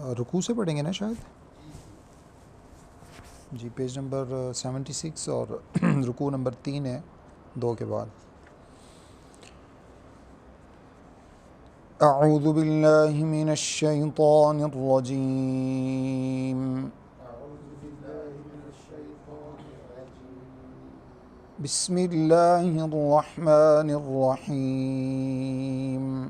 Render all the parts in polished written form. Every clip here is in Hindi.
रुकू से पढ़ेंगे ना शायद जी। पेज नंबर 76 और रुकू नंबर 3 है 2 के बाद। अऊज़ु बिल्लाहि मिनश शैतानिर रजीम। बिस्मिल्लाहिर रहमानिर रहीम।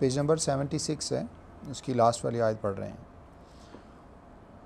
पेज नंबर 76 है, इसकी लास्ट वाली आयत पढ़ रहे हैं।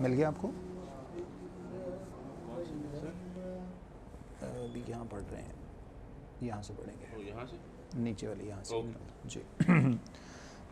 मिल गया आपको? अभी यहाँ पढ़ रहे हैं, यहाँ से पढ़ेंगे, यहाँ से नीचे वाली यहाँ से जी।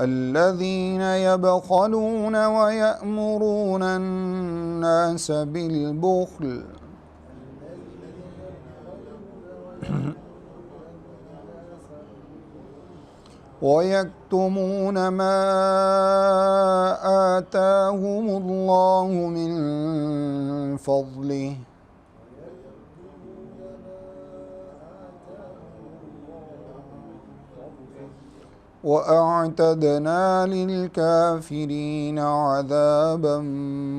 अल्लज़ीना यबख़लून व यअमुरून अन्नास बिलबुख़्ल वयक्तुमून मा आताहुमुल्लाहु मिन फ़ज़्लिहि वअअतदना लिलकाफ़िरीन अज़ाबन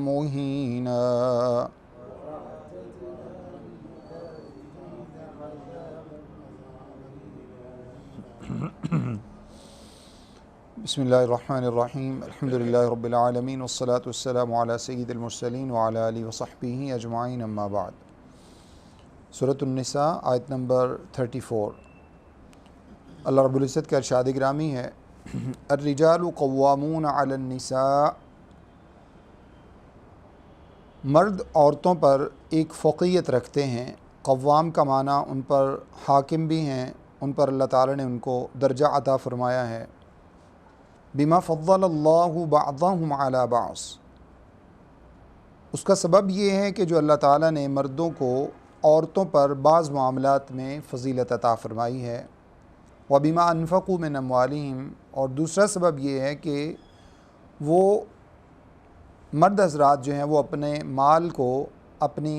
मुहीना। बिस्मिल्लाहिर्रहमानिर्रहीम अल्हम्दुलिल्लाहि रब्बिल आलमीन वस्सलातु वस्सलामु अला सय्यिदिल मुरसलीन व अला आलिहि व सहबिही अजमाइन अम्मा बाद। सूरह निसा आयत नंबर 34। अल्लाह रब्बुल इज़्ज़त का इरशाद गिरामी है, अर्रिजालु क़व्वामून अलन निसा, मर्द औरतों पर एक फ़ौक़ियत रखते हैं। क़व्वाम का माना उन पर हाकिम भी हैं, उन पर अल्लाह ताला ने उनको दर्जा अता फ़रमाया है। बिमा फ़द्दलल्लाहु बअदहुम अला बअज़, उसका सबब ये है कि जो अल्लाह ताला ने मर्दों को औरतों पर बाज़ मामलात में फ़जीलत अता फ़रमाई है। व बिमा अनफ़क़ू मिन अम्वालिहिम, और दूसरा सबब ये है कि वो मर्द हज़रात जो हैं वो अपने माल को अपनी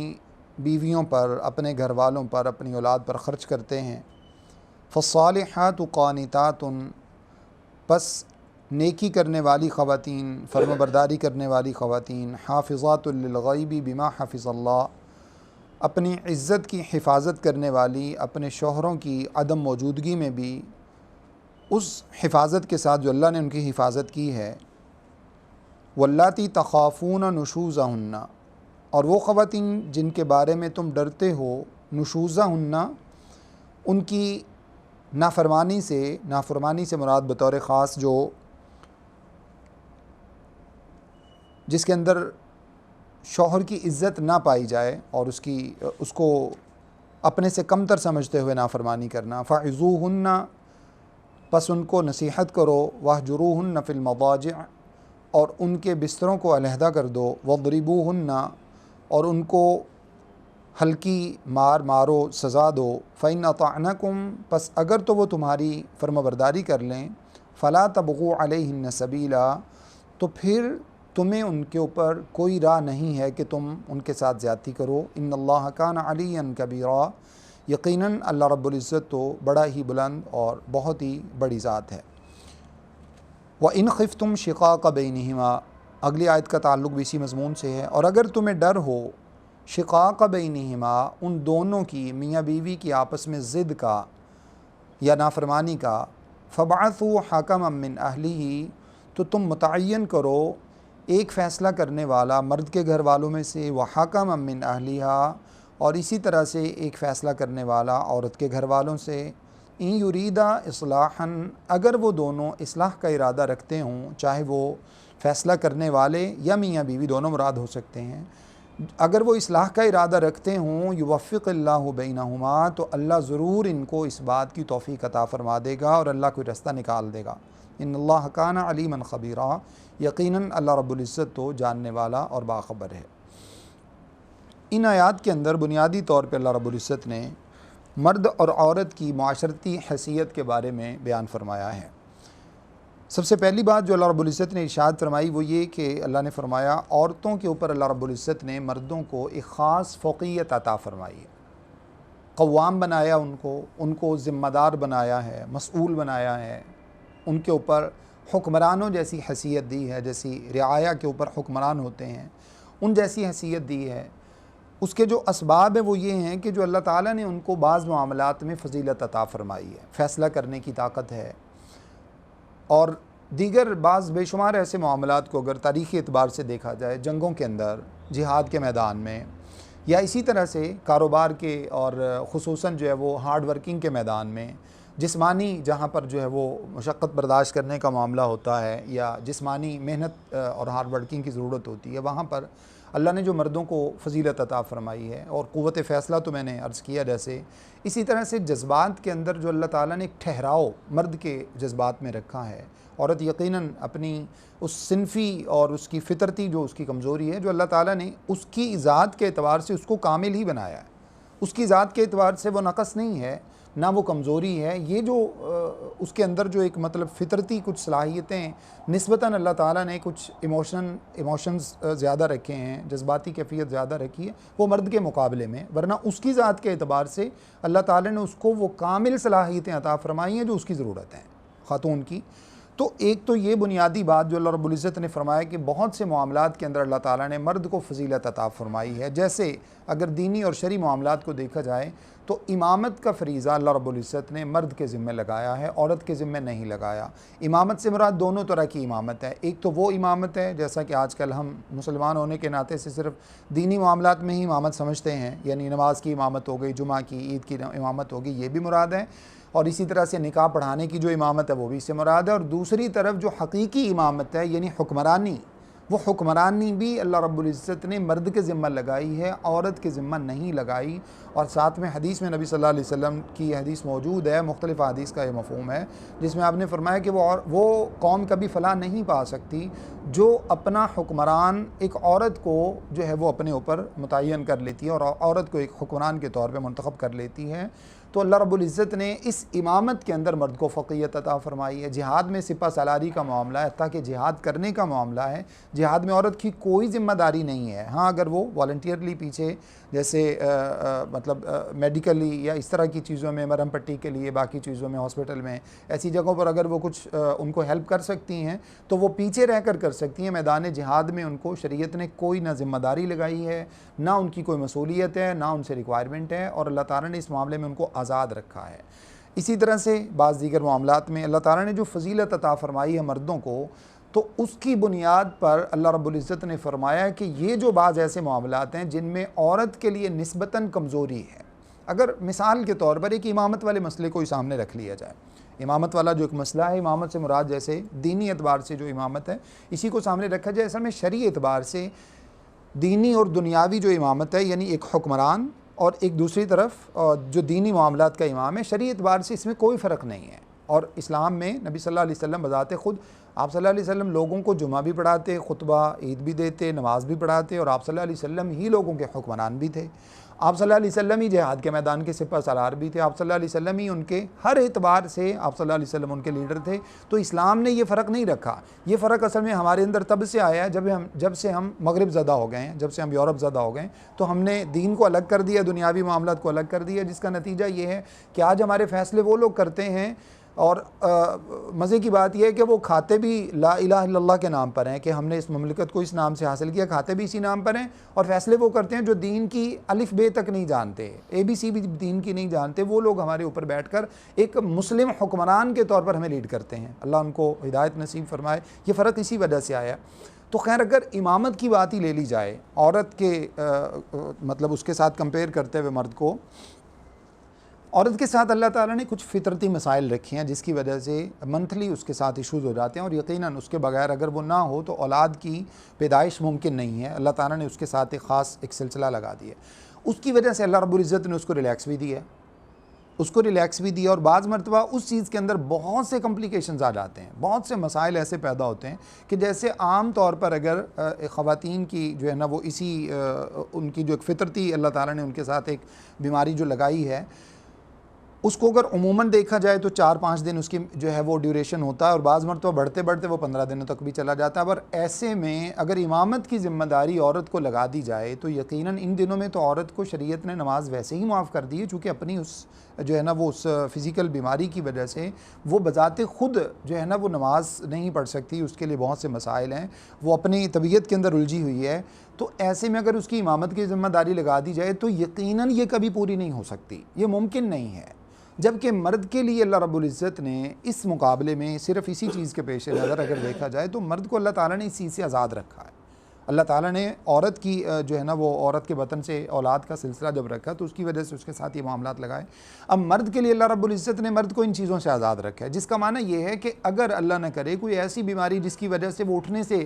बीवियों पर, अपने घर वालों पर, अपनी औलाद पर ख़र्च करते हैं। फ़स्सालिहातु क़ानितातुन, बस नेकी करने वाली ख़वातीन, फ़र्माबरदारी करने वाली ख़वातीन, हाफ़िज़ातुल लिल ग़ैबि बिमा हफ़िज़ल्लाह, अपनी इज़्ज़त की हिफाजत करने वाली, अपने शौहरों की अदम मौजूदगी में भी उस हिफाजत के साथ जो अल्लाह ने उनकी हिफाजत की है। वल्लाती तख़ाफ़ून नुशूज़हुन्ना, और वो ख़वातीन जिनके बारे में तुम डरते हो, नुशूज़हुन्ना, उनकी नाफरमानी से मुराद बतौर ख़ास जो जिसके अंदर शौहर की इज़्ज़त ना पाई जाए और उसको अपने से कमतर समझते हुए नाफरमानी करना। फ़अज़ूहुन्ना, बस उनको नसीहत करो। वहजुरूहुन्ना फ़िल मदाजिअ, और उनके बिस्तरों को अलहदा कर दो। वज़रिबूहुन्ना, और उनको हल्की मारो, सज़ा दो। फ़इन अताअनकुम, बस अगर तो वो तुम्हारी फर्माबरदारी कर लें। फ़ला तबग़ू अलैहिन्ना सबीला, तो फिर तुम्हें उनके ऊपर कोई राह नहीं है कि तुम उनके साथ ज़्यादती करो। इन्नल्लाह कान अलिय्यन कबीरा, यकीनन अल्लाह रब्बुल इज़्ज़त तो बड़ा ही बुलंद और बहुत ही बड़ी ज़ात है। व इन ख़िफ़्तुम शिक़ाक़ बैनिहिमा, अगली आयत का ताल्लुक़ भी इसी मज़मून से है। और अगर तुम्हें डर हो शिक़ाक़ बैनिहिमा, उन दोनों की, मियाँ बीवी की आपस में ज़िद का या नाफरमानी का, फ़बअथू हकमम मिन अहलिही, तो तुम मुतअय्यन करो एक फ़ैसला करने वाला मर्द के घर वालों में से, व हकमम मिन अहलिहा, और इसी तरह से एक फ़ैसला करने वाला औरत के घर वालों से। इन युरीदा इस्लाहन, अगर वो दोनों इस्लाह का इरादा रखते हों, चाहे वो फ़ैसला करने वाले या मियाँ बीवी दोनों मुराद हो सकते हैं, अगर वो इस्लाह का इरादा रखते हों, युवफ़्फ़िक़िल्लाहु बैनहुमा, तो अल्लाह ज़रूर इनको इस बात की तौफ़ीक़ अता फ़रमा देगा और अल्लाह कोई रास्ता निकाल देगा। इन्नल्लाह कान अलीमन ख़बीरा, यकीनन अल्लाह रब्बुल इज़्ज़त तो जानने वाला और बाख़बर है। इन आयात के अंदर बुनियादी तौर पर अल्लाह रब्बुल इज़्ज़त ने मर्द और औरत की माशरती हैसियत के बारे में बयान फ़रमाया है। सबसे पहली बात जो अल्लाह रब्बुल इज़्ज़त ने इरशाद फरमाई वो ये कि अल्लाह ने फ़रमाया औरतों के ऊपर अल्लाह रब्बुल इज़्ज़त ने मर्दों को एक ख़ास फ़ौक़ियत अता फ़रमाई है। क़व्वाम बनाया उनको ज़िम्मेदार बनाया है, मसऊल बनाया है, उनके ऊपर हुक्मरानों जैसी हैसियत दी है, जैसी रियाया के ऊपर हुक्मरान होते हैं उन जैसी हैसियत दी है। उसके जो असबाब है वो ये हैं कि जो अल्लाह ताला ने उनको बाज़ मामलात में फ़जीलत अता फ़रमाई है, फ़ैसला करने की ताकत है, और दीगर बाज़ बेशुमार ऐसे मामलात को अगर तारीख़ी एतबार से देखा जाए, जंगों के अंदर, जिहाद के मैदान में, या इसी तरह से कारोबार के और ख़ुसूसन जो है वो हार्ड वर्किंग के मैदान में, जिस्मानी जहाँ पर जो है वो मशक्क़त बर्दाश्त करने का मामला होता है या जिस्मानी मेहनत और हार्ड वर्किंग की ज़रूरत होती है, वहाँ पर अल्लाह ने जो मर्दों को फ़जीलत अता फ़रमाई है। और क़ुव्वत फ़ैसला तो मैंने अर्ज़ किया जैसे, इसी तरह से जज्बात के अंदर जो अल्लाह ताला ने एक ठहराव मर्द के जज्बात में रखा है औरत यकीनन अपनी उस सिनफ़ी और उसकी फ़ितरती जो उसकी कमज़ोरी है, जो अल्लाह ताला ने उसकी ज़ात के एतबार से उसको कामिल ही बनाया है, उसकी ज़ात के एतबार से वो नक़स नहीं है, ना वो कमज़ोरी है। ये जो उसके अंदर जो एक मतलब फ़ितरती कुछ सलाहियतें निस्बतन अल्लाह ताला ने कुछ इमोशंस ज़्यादा रखे हैं, जज्बाती कैफ़ियत ज़्यादा रखी है वो मर्द के मुकाबले में, वरना उसकी ज़ात के एतबार से अल्लाह ताला ने उसको वो कामिल सलाहियतें अता फ़रमाई हैं जो उसकी ज़रूरत हैं ख़ातून की। तो एक तो ये बुनियादी बात जो अल्लाह रब्बुल इज़्ज़त ने फ़रमाया कि बहुत से मामलात के अंदर अल्लाह ताला ने मर्द को फ़ज़ीलत अता फ़रमाई है। जैसे अगर दीनी और शरई मामलात को देखा जाए तो इमामत का फ़रीज़ा अल्लाह रब्बुल इज़्ज़त ने मर्द के ज़िम्मे लगाया है, औरत के ज़िम्मे नहीं लगाया। इमामत से मुराद दोनों तरह की इमामत है। एक तो वो इमामत है जैसा कि आजकल हम मुसलमान होने के नाते से सिर्फ़ दीनी मामलात में ही इमामत समझते हैं, यानी नमाज की इमामत हो गई, जुमा की, ईद की इमामत हो गई, ये भी मुराद है। और इसी तरह से निकाह पढ़ाने की जो इमामत है वो भी इससे मुराद है। और दूसरी तरफ जो हकीकी इमामत है यानी हुक्मरानी, वो हुक्मरानी भी अल्लाह रब्बुल इज़्ज़त ने मर्द के ज़िम्मा लगाई है, औरत के ज़िम्मा नहीं लगाई। और साथ में हदीस में नबी सल्लल्लाहु अलैहि वसल्लम की हदीस मौजूद है, मुख्तलिफ़ हदीस का ये मफ़हूम है, जिसमें आपने फरमाया कि वो कौम कभी फ़लाह नहीं पा सकती जो अपना हुक्मरान एक औरत को जो है वो अपने ऊपर मुतय्यन कर लेती है और औरत को एक हुक्मरान के तौर पर मुंतखब कर लेती है। तो अल्लाह रब्बुल इज़्ज़त ने इस इमामत के अंदर मर्द को फ़क़ीयत अता फ़रमाई है। जिहाद में सिपा सलारी का मामला है, ताकि जिहाद करने का मामला है, जिहाद में औरत की कोई ज़िम्मेदारी नहीं है। हाँ, अगर वो वॉलंटियरली पीछे जैसे मतलब मेडिकली या इस तरह की चीज़ों में, मरहम पट्टी के लिए, बाकी चीज़ों में, हॉस्पिटल में, ऐसी जगहों पर अगर वो कुछ उनको हेल्प कर सकती हैं तो वो पीछे रह कर सकती हैं। मैदान जिहाद में उनको शरीयत ने कोई ना ज़िम्मेदारी लगाई है, ना उनकी कोई मसूलियत है, ना उनसे रिक्वायरमेंट है, और अल्लाह ताला ने इस मामले में उनको आज़ाद रखा है। इसी तरह से बाज़ दीगर मामलात में अल्लाह ताला ने जो फ़जीलत अता फ़रमाई है मर्दों को, तो उसकी बुनियाद पर अल्लाह रब्बुल इज़्ज़त ने फ़रमाया कि ये जो बाज़ ऐसे मामलात हैं जिनमें औरत के लिए निस्बतन कमज़ोरी है। अगर मिसाल के तौर पर एक इमामत वाले मसले को ही सामने रख लिया जाए, इमामत वाला जो एक मसला है, इमामत से मुराद जैसे दीनी एतबार से जो इमामत है इसी को सामने रखा जाए। असल में शरई एतबार से दीनी और दुनियावी जो इमामत है, यानी एक हुक्मरान और एक दूसरी तरफ जो दीनी मामलात का इमाम है, शरई एतबार से इसमें कोई फ़र्क नहीं है। और इस्लाम में नबी सल्लल्लाहु अलैहि वसल्लम बज़ाते ख़ुद, आप सल्लल्लाहु अलैहि वसल्लम लोगों को जुमा भी पढ़ाते, खुतबा ईद भी देते, नमाज भी पढ़ाते, और आप सल्लल्लाहु अलैहि वसल्लम ही लोगों के हुक्मरान भी थे। आप सल्लल्लाहु अलैहि वसल्लम ही जिहाद के मैदान के सिपा सलार भी थे। आप सल्लल्लाहु अलैहि वसल्लम ही उनके हर एतबार से आप सल्लल्लाहु अलैहि वसल्लम उनके लीडर थे। तो इस्लाम ने ये फ़र्क नहीं रखा। ये फ़र्क असल में हमारे अंदर तब से आया है जब से हम मगरिब ज़दा हो गए हैं, जब से हम यूरोप ज़दा हो गए, तो हमने दीन को अलग कर दिया, दुनियावी मामलात को अलग कर दिया, जिसका नतीजा ये है कि आज हमारे फ़ैसले वो लोग करते हैं। और मज़े की बात यह है कि वो खाते भी ला इलाहा इल्लल्लाह के नाम पर हैं, कि हमने इस ममलिकत को इस नाम से हासिल किया, खाते भी इसी नाम पर हैं, और फ़ैसले वो करते हैं जो दीन की अलिफ बे तक नहीं जानते, ABC भी दीन की नहीं जानते। वो लोग हमारे ऊपर बैठकर एक मुस्लिम हुक्मरान के तौर पर हमें लीड करते हैं। अल्लाह उनको हिदायत नसीब फरमाए। ये फ़र्क इसी वजह से आया। तो खैर, अगर इमामत की बात ही ले ली जाए, औरत के मतलब उसके साथ कंपेयर करते हुए मर्द को, औरत के साथ अल्लाह ताला ने कुछ फ़ितरती मसाइल रखे हैं जिसकी वजह से मंथली उसके साथ इशूज़ हो जाते हैं, और यकीनन उसके बगैर अगर वो ना हो तो औलाद की पैदाइश मुमकिन नहीं है। अल्लाह ताला ने उसके साथ एक ख़ास एक सिलसिला लगा दिया। उसकी वजह से अल्लाह रब्बुल इज़्ज़त ने उसको रिलैक्स भी दिया, और बाज़ मरतबा उस चीज़ के अंदर बहुत से कॉम्प्लिकेशंस आ जाते हैं, बहुत से मसाइल ऐसे पैदा होते हैं कि जैसे आम तौर पर अगर ख़वातीन की जो है ना वो इसी उनकी जो एक फ़ितरती अल्लाह ताला ने उनके साथ एक बीमारी जो लगाई है, उसको अगर उमूमन देखा जाए तो 4-5 दिन उसकी जो है वो ड्यूरेशन होता है, और बाज़ मरतबा बढ़ते बढ़ते वो 15 दिनों तक भी चला जाता है। पर ऐसे में अगर इमामत की ज़िम्मेदारी औरत को लगा दी जाए तो यकीनन इन दिनों में तो औरत को शरीयत ने नमाज वैसे ही माफ़ कर दी है, चूँकि अपनी उस जो है ना वो उस फ़िज़िकल बीमारी की वजह से वो बज़ाते ख़ुद जो है ना वो नमाज नहीं पढ़ सकती, उसके लिए बहुत से मसाइल हैं, वो अपनी तबीयत के अंदर उलझी हुई है। तो ऐसे में अगर उसकी इमामत की ज़िम्मेदारी लगा दी जाए तो यकीनन ये कभी पूरी नहीं हो सकती, ये मुमकिन नहीं है। जबकि मर्द के लिए अल्लाह रब्बुल इज़्ज़त ने इस मुकाबले में सिर्फ़ इसी चीज़ के पेश नज़र अगर देखा जाए तो मर्द को अल्लाह ताला ने इस चीज़ से आज़ाद रखा है। अल्लाह ताला ने औरत की जो है ना वो औरत के बतन से औलाद का सिलसिला जब रखा तो उसकी वजह से उसके साथ ये मामलात लगाए। अब मर्द के लिए अल्लाह रब्बुल इज़्ज़त ने मर्द को इन चीज़ों से आज़ाद रखा है, जिसका माना ये है कि अगर अल्लाह न करे कोई ऐसी बीमारी जिसकी वजह से वो उठने से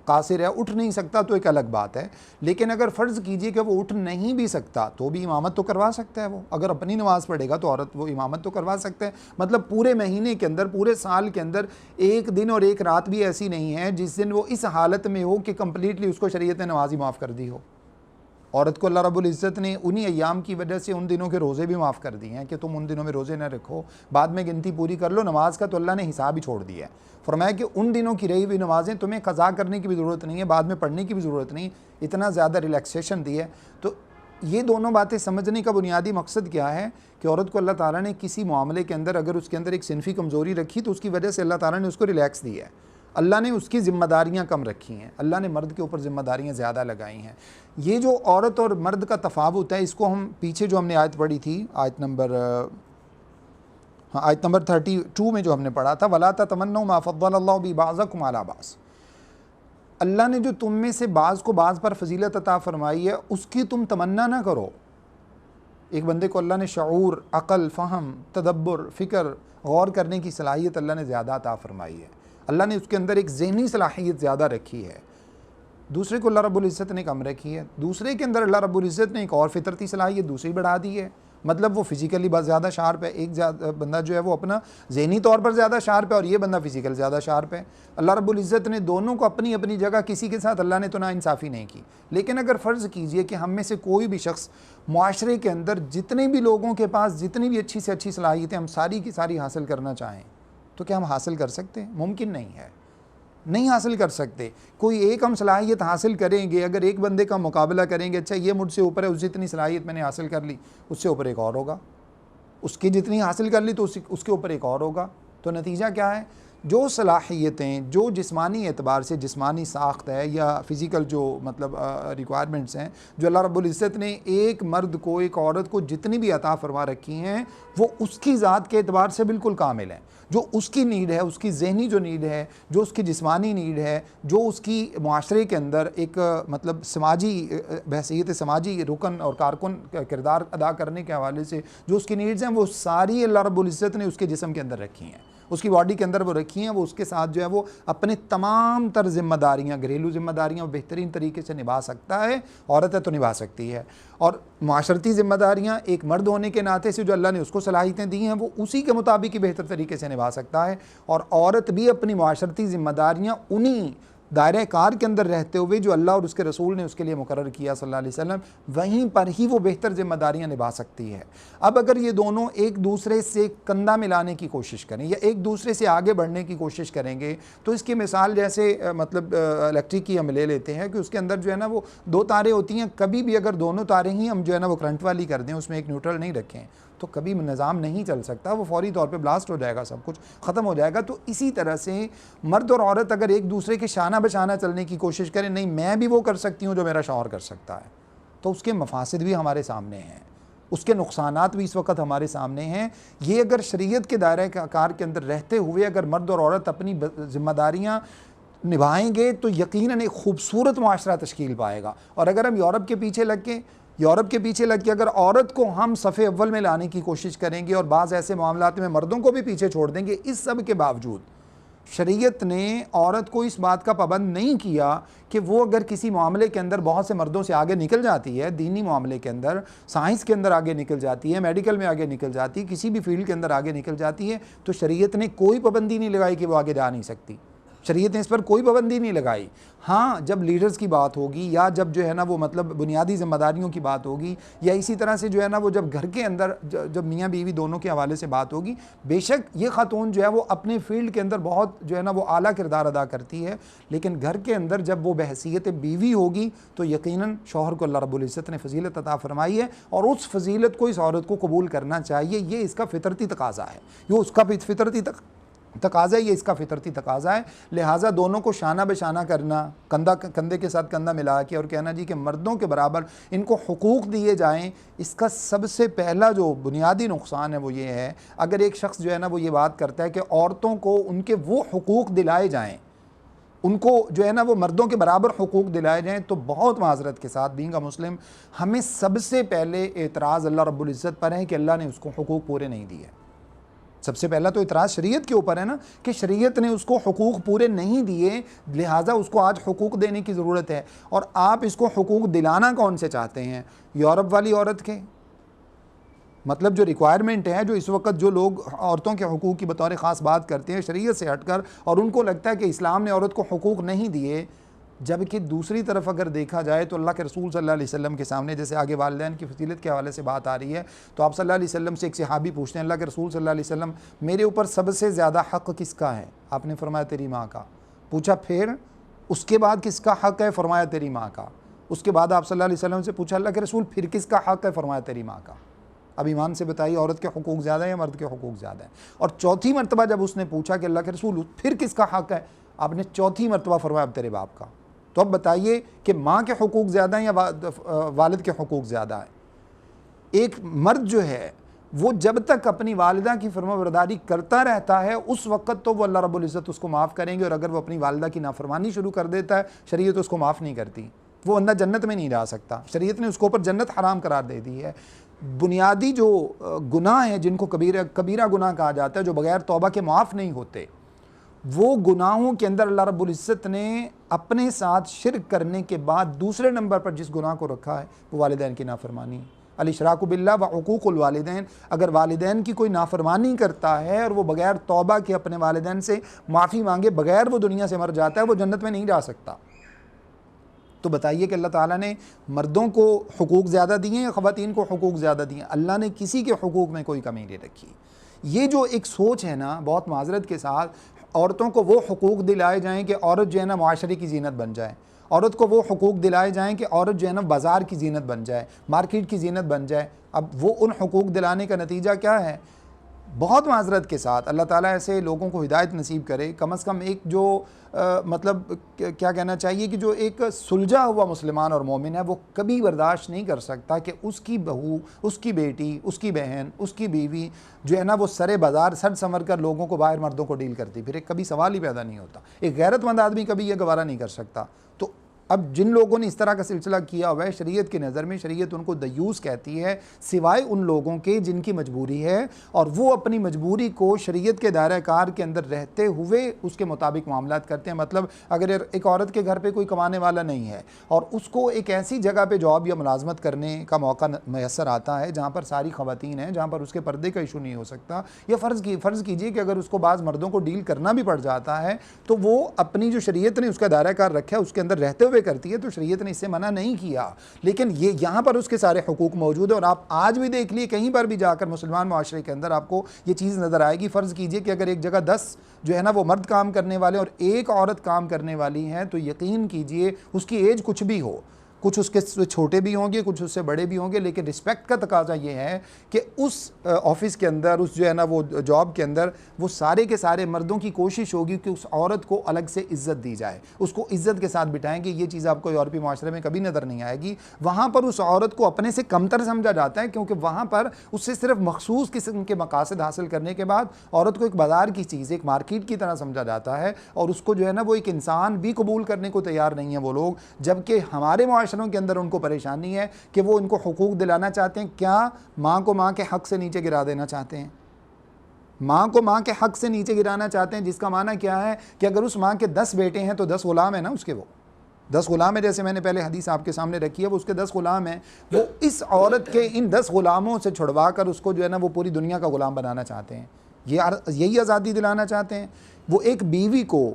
कासिर है, उठ नहीं सकता, तो एक अलग बात है। लेकिन अगर फ़र्ज़ कीजिए कि वो उठ नहीं भी सकता तो भी इमामत तो करवा सकता है। वो अगर अपनी नमाज़ पढ़ेगा तो औरत वो इमामत तो करवा सकते हैं। मतलब पूरे महीने के अंदर, पूरे साल के अंदर एक दिन और एक रात भी ऐसी नहीं है जिस दिन वो इस हालत में हो कि कम्प्लीटली उसको शरीयत ने नमाज ही माफ़ कर दी हो। औरत को अल्लाह रब्बुल इज़्ज़त ने उन्हीं अय्याम की वजह से उन दिनों के रोज़े भी माफ़ कर दिए हैं कि तुम उन दिनों में रोज़े न रखो, बाद में गिनती पूरी कर लो। नमाज का तो अल्लाह ने हिसाब ही छोड़ दिया है। फरमाया कि उन दिनों की रही हुई नमाज़ें तुम्हें क़ज़ा करने की भी ज़रूरत नहीं है, बाद में पढ़ने की भी ज़रूरत नहीं, इतना ज़्यादा रिलैक्सेशन दी है। तो ये दोनों बातें समझने का बुनियादी मकसद क्या है कि औरत को अल्लाह ताला ने किसी मामले के अंदर अगर उसके अंदर एक सिनफ़ी कमज़ोरी रखी तो उसकी वजह से अल्लाह ताला ने उसको रिलैक्स दिया है। अल्लाह ने उसकी ज़िम्मेदारियाँ कम रखी हैं, अल्लाह ने मर्द के ऊपर ज़िम्मेदारियाँ ज़्यादा लगाई हैं। ये जो औरत और मर्द का तफ़ावुत है, इसको हम पीछे जो हमने आयत पढ़ी थी, आयत नंबर 32 में जो हमने पढ़ा था, वला तमन्नू मा फ़द्दलल्लाहु बि बाज़कुम अला बाज़, अल्लाह ने जो तुम में से बाज़ को बाज़ पर फजीलत अता फ़रमाई है उसकी तुम तमन्ना ना करो। एक बंदे को अल्लाह ने शऊर, अक़ल, फ़हम, तदब्बुर, फ़िक्र, गौर करने की सलाहियत अल्लाह ने ज़्यादा अता फ़रमाई है। अल्लाह ने उसके अंदर एक ज़हनी सलाहियत ज़्यादा रखी है, दूसरे को अल्लाह रब्बुल इज़्ज़त ने कम रखी है। दूसरे के अंदर अल्लाह रब्बुल इज़्ज़त ने एक और फितरती सलाहियत दूसरी बढ़ा दी है। मतलब वो फिज़िकली बहुत ज़्यादा शार्प है, एक बंदा जो है वो अपना ज़हनी तौर पर ज़्यादा शार्प है और ये बंदा फ़िज़िकल ज़्यादा शार्प है। अल्लाह रब्बुल इज़्ज़त ने दोनों को अपनी अपनी जगह, किसी के साथ अल्लाह ने तो नाइंसाफ़ी नहीं की। लेकिन अगर फ़र्ज़ कीजिए कि हम में से कोई भी शख्स मुआशरे के अंदर जितने भी लोगों के पास जितनी भी अच्छी से अच्छी सलाहियतें हम सारी की सारी हासिल करना चाहें तो क्या हम हासिल कर सकते हैं? मुमकिन नहीं है, नहीं हासिल कर सकते। कोई एक हम सलाहियत हासिल करेंगे, अगर एक बंदे का मुकाबला करेंगे, अच्छा ये मुझसे ऊपर है, उस जितनी सलाहियत मैंने हासिल कर ली, उससे ऊपर एक और होगा, उसकी जितनी हासिल कर ली तो उसके ऊपर एक और होगा। तो नतीजा क्या है? जो सलाहियतें, जो जिस्मानी एतबार से जिस्मानी साख्त है या फ़िज़िकल जो मतलब रिक्वायरमेंट्स हैं, जो अल्लाह रब्बुल इज़्ज़त ने एक मर्द को, एक औरत को जितनी भी अता फरमा रखी हैं, वो उसकी ज़ात के एतबार से बिल्कुल कामिल हैं। जो उसकी नीड है, उसकी ज़हनी जो नीड है, जो उसकी जिस्मानी नीड है, जो उसकी मुआशरे के अंदर एक मतलब समाजी बहसीयत समाजी रुकन और कारकुन किरदार अदा करने के हवाले से जो उसकी नीड्स हैं, वो सारी अल्लाह रब्बुल इज़्ज़त ने उसके जिस्म के अंदर रखी हैं, उसकी बॉडी के अंदर वो रखी हैं। वो उसके साथ जो है वो अपने तमाम तर ज़िम्मेदारियाँ, घरेलू ज़िम्मेदारियाँ बेहतरीन तरीके से निभा सकता है। औरत है तो निभा सकती है। और माशरती ज़िम्मेदारियाँ एक मर्द होने के नाते से जो अल्लाह ने उसको सलाहियतें दी हैं वो उसी के मुताबिक ही बेहतर तरीके से निभा सकता है। और औरत भी अपनी माशरती ज़िम्मेदारियाँ उन्हीं दायरे कार के अंदर रहते हुए जो अल्लाह और उसके रसूल ने उसके लिए मुकर्रर किया सल्लल्लाहु अलैहि वसल्लम, वहीं पर ही वो बेहतर ज़िम्मेदारियाँ निभा सकती है। अब अगर ये दोनों एक दूसरे से कंधा मिलाने की कोशिश करें या एक दूसरे से आगे बढ़ने की कोशिश करेंगे तो इसकी मिसाल जैसे मतलब इलेक्ट्रिक की हम ले लेते हैं कि उसके अंदर जो है ना वो दो तारें होती हैं। कभी भी अगर दोनों तारें ही हम जो है ना वो करंट वाली कर दें, उसमें एक न्यूट्रल नहीं रखें, तो कभी निज़ाम नहीं चल सकता, वो फौरी तौर पे ब्लास्ट हो जाएगा, सब कुछ ख़त्म हो जाएगा। तो इसी तरह से मर्द और औरत अगर एक दूसरे के शाना बशाना चलने की कोशिश करें, नहीं मैं भी वो कर सकती हूँ जो मेरा शौहर कर सकता है, तो उसके मफासिद भी हमारे सामने हैं, उसके नुकसानात भी इस वक्त हमारे सामने हैं। ये अगर शरीयत के दायरे कार के अंदर रहते हुए अगर मर्द और औरत अपनी ज़िम्मेदारियाँ निभाएंगे तो यकीनन एक खूबसूरत मुआशरा तश्कील पाएगा। और अगर हम यूरोप के पीछे लग के अगर औरत को हम सफ़े अव्वल में लाने की कोशिश करेंगे और बाज़ ऐसे मामलात में मर्दों को भी पीछे छोड़ देंगे, इस सब के बावजूद शरीयत ने औरत को इस बात का पाबंद नहीं किया कि वो अगर किसी मामले के अंदर बहुत से मर्दों से आगे निकल जाती है, दीनी मामले के अंदर, साइंस के अंदर आगे निकल जाती है, मेडिकल में आगे निकल जाती है, किसी भी फील्ड के अंदर आगे निकल जाती है, तो शरीयत ने कोई पाबंदी नहीं लगाई कि वो आगे जा नहीं सकती। शरीयत ने इस पर कोई पाबंदी नहीं लगाई। हाँ, जब लीडर्स की बात होगी या जब जो है ना वो मतलब बुनियादी ज़िम्मेदारियों की बात होगी या इसी तरह से जो है ना वो जब घर के अंदर जब मियाँ बीवी दोनों के हवाले से बात होगी, बेशक ये ख़ातून जो है वो अपने फील्ड के अंदर बहुत जो है ना वो आला किरदार अदा करती है, लेकिन घर के अंदर जब वो बहसीयत बीवी होगी तो यकीनन शौहर को अल्लाह रब्बुल इज़्ज़त ने फ़जीलत अता फ़रमाई है और उस फजीलत को इस औरत को कबूल करना चाहिए। ये इसका फितरती तकाज़ा है, ये उसका फितरती तकाज़ा है, ये इसका फितरती तकाज़ा है। लिहाजा दोनों को शाना बशाना करना, कंधे के साथ कंधा मिला के और कहना जी कि मर्दों के बराबर इनको हुकूक दिए जाएं, इसका सबसे पहला जो बुनियादी नुकसान है वो ये है, अगर एक शख्स जो है ना वो ये बात करता है कि औरतों को उनके वो हुकूक दिलाए जाएँ, उनको जो है ना वो मर्दों के बराबर हुकूक दिलाए जाएँ, तो बहुत माज़रत के साथ बीइंग अ मुस्लिम हमें सबसे पहले एतराज़ अल्लाह रब्बुल इज़्ज़त पर है कि अल्लाह ने उसको हुकूक पूरे नहीं दिए। सबसे पहला तो इतराज़ शरीयत के ऊपर है ना, कि शरीयत ने उसको हुकूक पूरे नहीं दिए, लिहाजा उसको आज हुकूक देने की ज़रूरत है। और आप इसको हुकूक दिलाना कौन से चाहते हैं? यूरोप वाली औरत के, मतलब जो रिक्वायरमेंट है, जो इस वक्त जो लोग औरतों के हुकूक की बतौर ख़ास बात करते हैं शरीयत से हटकर, और उनको लगता है कि इस्लाम ने औरत को हुकूक नहीं दिए, जबकि दूसरी तरफ अगर देखा जाए तो अल्लाह के रसूल सल्लल्लाहु अलैहि वसल्लम के सामने, जैसे आगे वालिदैन की फजीलत के हवाले से बात आ रही है, तो आप सल्लल्लाहु अलैहि वसल्लम से एक सहाबी पूछते हैं, अल्लाह के रसूल सल्लल्लाहु अलैहि वसल्लम, मेरे ऊपर सबसे ज़्यादा हक़ किसका है? आपने फरमाया तेरी माँ का। पूछा फिर उसके बाद किसका हक़ है? फरमाया तेरी माँ का। उसके बाद आप सल्लल्लाहु अलैहि वसल्लम से पूछा, अल्लाह के रसूल फिर किसका हक़ है? फरमाया तेरी माँ का। अब ईमान से बताइए, औरत के हुकूक ज़्यादा है या मर्द के हुकूक ज़्यादा है? और चौथी मरतबा जब उसने पूछा कि अल्लाह के रसूल फिर किसका हक़ है, आपने चौथी मरतबा फरमाया अब तेरे बाप का। तो अब बताइए कि माँ के हुकूक ज़्यादा हैं या वालिद के हुकूक ज़्यादा है? एक मर्द जो है वो जब तक अपनी वालिदा की फरमाबरदारी करता रहता है उस वक़्त तो वो अल्लाह रब्बुल इज़्ज़त उसको माफ़ करेंगे, और अगर वो अपनी वालिदा की नाफरमानी शुरू कर देता है, शरीयत उसको माफ़ नहीं करती, वो अंदर जन्नत में नहीं जा सकता। शरीयत ने उसके ऊपर जन्नत हराम करार दे दी है। बुनियादी जो गुनाह हैं, जिनको कबीरा गुनाह कहा जाता है, जो बग़ैर तौबा के माफ़ नहीं होते, वो गुनाहों के अंदर अल्लाह रब्बुल इज़्ज़त ने अपने साथ शिर्क करने के बाद दूसरे नंबर पर जिस गुनाह को रखा है वो वालिदैन की नाफरमानी। अल-इशराकु बिल्लाह व हुकूकुल वालिदैन, अगर वालिदैन की कोई नाफरमानी करता है और वो बग़ैर तौबा के अपने वालिदैन से माफ़ी मांगे बग़ैर वो दुनिया से मर जाता है, वो जन्नत में नहीं जा सकता। तो बताइए कि अल्लाह ताला ने मर्दों को हुकूक ज़्यादा दिए या ख़वातीन को हुकूक ज़्यादा दिए? अल्लाह ने किसी के हुकूक में कोई कमी नहीं रखी। ये जो एक सोच है ना, बहुत माज़रत के साथ, औरतों को वो हुकूक दिलाए जाएँ कि औरत जो है ना माशरे की जीनत बन जाए, औरत को वो हुकूक दिलाए जाएँ कि औरत जो है ना बाज़ार की जीनत बन जाए, मार्केट की जीनत बन जाए। अब वो उन हुकूक दिलाने का नतीजा क्या है? बहुत माज़रत के साथ अल्लाह ताला ऐसे लोगों को हिदायत नसीब करे, कम अज़ कम एक जो मतलब क्या कहना चाहिए कि जो एक सुलझा हुआ मुसलमान और मोमिन है, वो कभी बर्दाश्त नहीं कर सकता कि उसकी बहू, उसकी बेटी, उसकी बहन, उसकी बीवी जो है ना वो सरे बाज़ार सर संवर कर लोगों को, बाहर मर्दों को डील करती फिर। कभी सवाल ही पैदा नहीं होता। एक गैरतमंद आदमी कभी ये गवारा नहीं कर सकता। तो अब जिन लोगों ने इस तरह का सिलसिला किया हुआ है, शरीयत की नज़र में शरीयत उनको दयूस कहती है, सिवाय उन लोगों के जिनकी मजबूरी है और वो अपनी मजबूरी को शरीयत के दायरा कार के अंदर रहते हुए उसके मुताबिक मामलात करते हैं। मतलब अगर एक औरत के घर पे कोई कमाने वाला नहीं है और उसको एक ऐसी जगह पे जॉब या मुलाजमत करने का मौका मैसर आता है जहाँ पर सारी ख़वातीन हैं, जहाँ पर उसके पर्दे का इशू नहीं हो सकता, या फ़र्ज़ कीजिए कि अगर उसको बाज़ मर्दों को डील करना भी पड़ जाता है, तो वो अपनी जो शरीयत ने उसका दायरा कार रखा है उसके अंदर रहते हुए करती है, तो शरीयत ने इससे मना नहीं किया। लेकिन ये यहाँ पर उसके सारे हुकूक मौजूद है। और आप आज भी देख लिए कहीं पर भी जाकर मुसलमान माशरे के अंदर आपको ये चीज़ नज़र आएगी। फ़र्ज़ कीजिए कि अगर एक जगह 10 जो है ना वो मर्द काम करने वाले और एक औरत काम करने वाली हैं, तो यकीन कीजिए उसकी एज कुछ भी हो, कुछ उसके छोटे भी होंगे, कुछ उससे बड़े भी होंगे, लेकिन रिस्पेक्ट का तकाजा ये है कि उस ऑफ़िस के अंदर, उस जो है ना वो जॉब के अंदर, वो सारे के सारे मर्दों की कोशिश होगी कि उस औरत को अलग से इज़्ज़त दी जाए, उसको इज़्ज़त के साथ बिठाएंगे। ये चीज़ आपको यूरोपीय माशरे में कभी नज़र नहीं आएगी। वहाँ पर उस औरत को अपने से कमतर समझा जाता है, क्योंकि वहाँ पर उससे सिर्फ मखसूस किस्म के मकासद हासिल करने के बाद औरत को एक बाज़ार की चीज़, एक मार्केट की तरह समझा जाता है, और उसको जो है ना वो एक इंसान भी कबूल करने को तैयार नहीं है वो लोग। जबकि हमारे माशरों के अंदर उनको परेशानी है कि वो इनको हुकूक दिलाना चाहते हैं। क्या माँ को माँ के हक से नीचे गिरा देना चाहते हैं? माँ को माँ के हक से नीचे गिराना चाहते हैं, जिसका माना क्या है कि अगर उस माँ के 10 बेटे हैं तो 10 गुलाम है ना उसके, वो 10 गुलाम है। जैसे मैंने पहले हदीस आपके सामने रखी है, वो उसके 10 गुलाम हैं। वो इस औरत के इन 10 गुलामों से छुड़वा कर उसको जो है ना वो पूरी दुनिया का गुलाम बनाना चाहते हैं। यही आज़ादी दिलाना चाहते हैं। वो एक बीवी को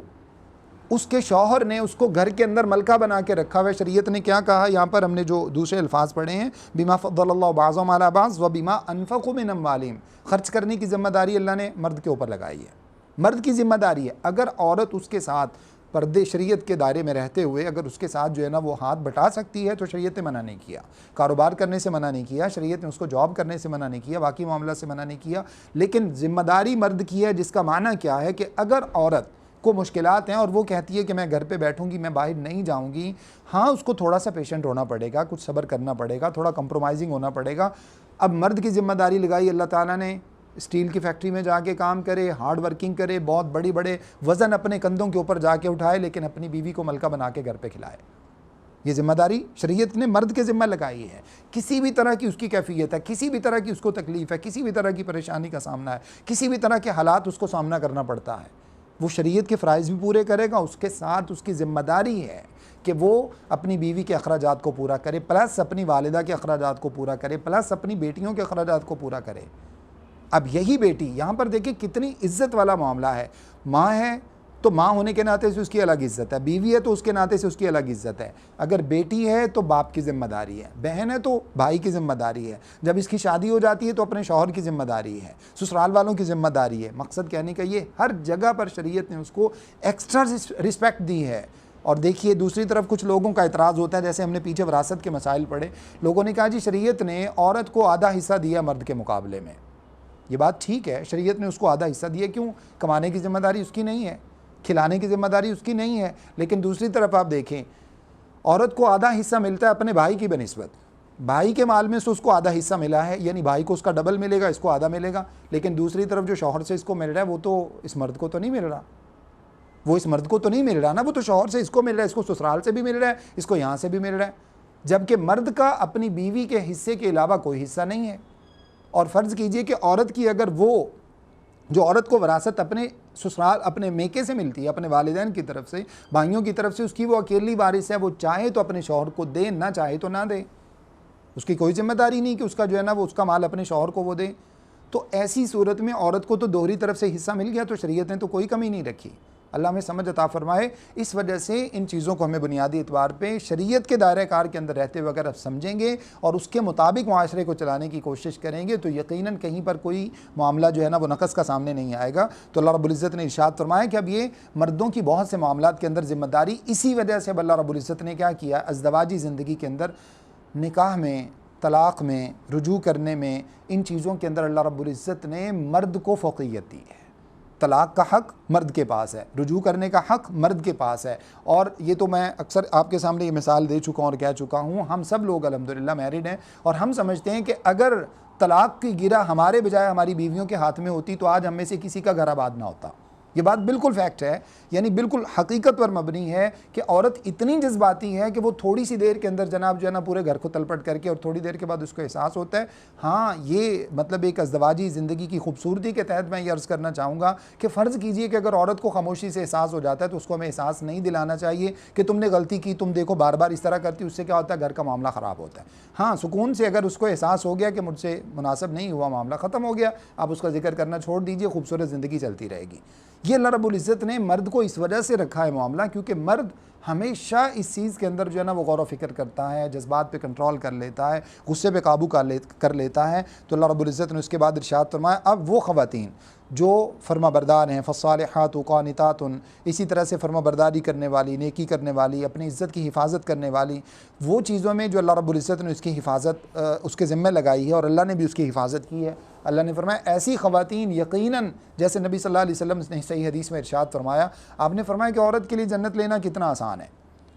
उसके शौहर ने उसको घर के अंदर मलका बना के रखा हुआ है। शरीयत ने क्या कहा यहाँ पर, हमने जो दूसरे अल्फाज पढ़े हैं, बिमा फद्दलल्लाहु बाज़हुम अला बाज़ व बिमा अनफ़क़ू मिन अम्वालिहिम, खर्च करने की ज़िम्मेदारी अल्लाह ने मर्द के ऊपर लगाई है। मर्द की ज़िम्मेदारी है। अगर औरत उसके साथ पर्दे शरीयत के दायरे में रहते हुए अगर उसके साथ जो है ना वो हाथ बटा सकती है तो शरीयत ने मना नहीं किया। कारोबार करने से मना नहीं किया, शरीयत ने उसको जॉब करने से मना नहीं किया, बाकी मामला से मना नहीं किया। लेकिन ज़िम्मेदारी मर्द की है, जिसका माना क्या है कि अगर औरत को मुश्किलात हैं और वो कहती है कि मैं घर पे बैठूंगी, मैं बाहर नहीं जाऊंगी, हाँ उसको थोड़ा सा पेशेंट होना पड़ेगा, कुछ सब्र करना पड़ेगा, थोड़ा कंप्रोमाइजिंग होना पड़ेगा। अब मर्द की ज़िम्मेदारी लगाई अल्लाह ताला ने, स्टील की फैक्ट्री में जाके काम करे, हार्ड वर्किंग करे, बहुत बड़े बड़े वज़न अपने कंधों के ऊपर जाके उठाए, लेकिन अपनी बीवी को मलका बना के घर पे खिलाए। ये ज़िम्मेदारी शरीयत ने मर्द के ज़िम्मा लगाई है। किसी भी तरह की उसकी कैफियत है, किसी भी तरह की उसको तकलीफ़ है, किसी भी तरह की परेशानी का सामना है, किसी भी तरह के हालात उसको सामना करना पड़ता है, वो शरीयत के फ़राइज़ भी पूरे करेगा, उसके साथ उसकी ज़िम्मेदारी है कि वो अपनी बीवी के अखराजात को पूरा करे, प्लस अपनी वालिदा के अखराजात को पूरा करे, प्लस अपनी बेटियों के अखराजात को पूरा करे। अब यही बेटी, यहाँ पर देखिए कितनी इज़्ज़त वाला मामला है। माँ है तो माँ होने के नाते से उसकी अलग इज़्ज़त है, बीवी है तो उसके नाते से उसकी अलग इज़्ज़त है, अगर बेटी है तो बाप की ज़िम्मेदारी है, बहन है तो भाई की ज़िम्मेदारी है, जब इसकी शादी हो जाती है तो अपने शौहर की ज़िम्मेदारी है, ससुराल वालों की ज़िम्मेदारी है। मकसद कहने का ये, हर जगह पर शरीयत ने उसको एक्स्ट्रा रिस्पेक्ट दी है। और देखिए दूसरी तरफ कुछ लोगों का एतराज़ होता है, जैसे हमने पीछे विरासत के मसाइल पढ़े, लोगों ने कहा जी शरीयत ने औरत को आधा हिस्सा दिया मर्द के मुकाबले में। ये बात ठीक है, शरीयत ने उसको आधा हिस्सा दिया, क्यों? कमाने की ज़िम्मेदारी उसकी नहीं है, खिलाने की ज़िम्मेदारी उसकी नहीं है। लेकिन दूसरी तरफ आप देखें, औरत को आधा हिस्सा मिलता है अपने भाई की बनिस्बत, भाई के माल में से उसको आधा हिस्सा मिला है, यानी भाई को उसका डबल मिलेगा, इसको आधा मिलेगा। लेकिन दूसरी तरफ जो शौहर से इसको मिल रहा है वो तो इस मर्द को तो नहीं मिल रहा, वो इस मर्द को तो नहीं मिल रहा ना, वो तो शौहर से इसको मिल रहा है, इसको ससुराल से भी मिल रहा है, इसको यहाँ से भी मिल रहा है, जबकि मर्द का अपनी बीवी के हिस्से के अलावा कोई हिस्सा नहीं है। और फ़र्ज़ कीजिए कि औरत की अगर वो जो औरत को विरासत अपने ससुराल अपने मेके से मिलती है, अपने वालिदैन की तरफ से, भाइयों की तरफ से, उसकी वो अकेली वारिस है, वो चाहे तो अपने शौहर को दे, ना चाहे तो ना दे, उसकी कोई जिम्मेदारी नहीं कि उसका जो है ना वो उसका माल अपने शौहर को वो दे। तो ऐसी सूरत में औरत को तो दोहरी तरफ से हिस्सा मिल गया, तो शरीयत ने तो कोई कमी नहीं रखी। अल्लाह में समझ अता फरमाए। इस वजह से इन चीज़ों को हमें बुनियादी एतबार पे शरीयत के दायरे कार के अंदर रहते हुए अगर आप समझेंगे और उसके मुताबिक माशरे को चलाने की कोशिश करेंगे तो यकीनन कहीं पर कोई मामला जो है ना वो नक़स का सामने नहीं आएगा। तो अल्लाह रब्बुल इज़्ज़त ने इरशाद फरमाया कि अब ये मर्दों की बहुत से मामलात के अंदर ज़िम्मेदारी, इसी वजह से अल्लाह रब्बुल इज़्ज़त ने क्या किया, अज़दवाजी ज़िंदगी के अंदर, निकाह में, तलाक़ में, रुजू करने में, इन चीज़ों के अंदर अल्लाह रब्बुल इज़्ज़त ने मर्द को फ़ौक़ियत दी है। तलाक़ का हक़ मर्द के पास है, रुजू करने का हक़ मर्द के पास है। और ये तो मैं अक्सर आपके सामने ये मिसाल दे चुका हूँ और कह चुका हूँ, हम सब लोग अल्हम्दुलिल्लाह मैरिड हैं और हम समझते हैं कि अगर तलाक़ की गिरा हमारे बजाय हमारी बीवियों के हाथ में होती तो आज हम में से किसी का घर आबाद ना होता। ये बात बिल्कुल फैक्ट है, यानी बिल्कुल हकीकत पर मबनी है कि औरत इतनी जज्बाती है कि वो थोड़ी सी देर के अंदर जनाब जो है ना पूरे घर को तलपट करके, और थोड़ी देर के बाद उसको एहसास होता है। हाँ, ये मतलब एक अज़दवाजी ज़िंदगी की खूबसूरती के तहत मैं ये अर्ज़ करना चाहूँगा कि फ़र्ज़ कीजिए कि अगर औरत को खामोशी से एहसास हो जाता है तो उसको हमें एहसास नहीं दिलाना चाहिए कि तुमने गलती की, तुम देखो बार बार इस तरह करती, उससे क्या होता है, घर का मामला ख़राब होता है। हाँ, सुकून से अगर उसको एहसास हो गया कि मुझसे मुनासिब नहीं हुआ, मामला ख़त्म हो गया, आप उसका जिक्र करना छोड़ दीजिए, खूबसूरत ज़िंदगी चलती रहेगी। ये अल्लाह रब्बुल इज़्ज़त ने मर्द को इस वजह से रखा है मामला, क्योंकि मर्द हमेशा इस चीज़ के अंदर जो है ना वो गौर व फ़िक्र करता है, जज्बात पे कंट्रोल कर लेता है, गुस्से पे काबू कर लेता है। तो अल्लाह रब्बुल इज़्ज़त ने उसके बाद इरशाद फरमाया, अब वो ख़वातीन जो फर्माबरदार हैं, फ़स्सालिहातु क़ानितातुन, इसी तरह से फर्माबरदारी करने वाली, नेकी करने वाली, अपनी इज़्ज़त की हिफाजत करने वाली, वो चीज़ों में जो अल्लाह रब्बुल इज़्ज़त ने उसकी हिफाजत उसके ज़िम्मे लगाई है और अल्लाह ने भी उसकी हिफाजत की है। अल्लाह ने फरमाया ऐसी ख़वातीन यकीनन, जैसे नबी सल्लल्लाहु अलैहि वसल्लम ने सही हदीस में इरशाद फरमाया, आपने फरमाया कि औरत के लिए जन्नत लेना कितना आसान है।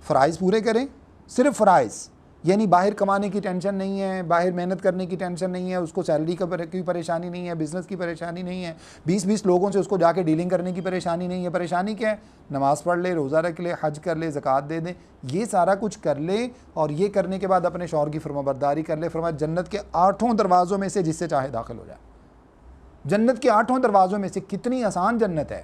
फ़राइज़ पूरे करें, सिर्फ़ फ़राइज़, यानी बाहर कमाने की टेंशन नहीं है, बाहर मेहनत करने की टेंशन नहीं है, उसको सैलरी की परेशानी नहीं है, बिज़नेस की परेशानी नहीं है, 20-20 लोगों से उसको जाके डीलिंग करने की परेशानी नहीं है। परेशानी क्या है? नमाज़ पढ़ ले, रोज़ा रख ले, हज कर ले, ज़कात दे दे, ये सारा कुछ कर ले और ये करने के बाद अपने शौहर की फरमाबरदारी कर ले। फरमाया जन्नत के 8 दरवाज़ों में से जिससे चाहे दाखिल हो जाए। जन्नत के 8 दरवाज़ों में से, कितनी आसान जन्नत है।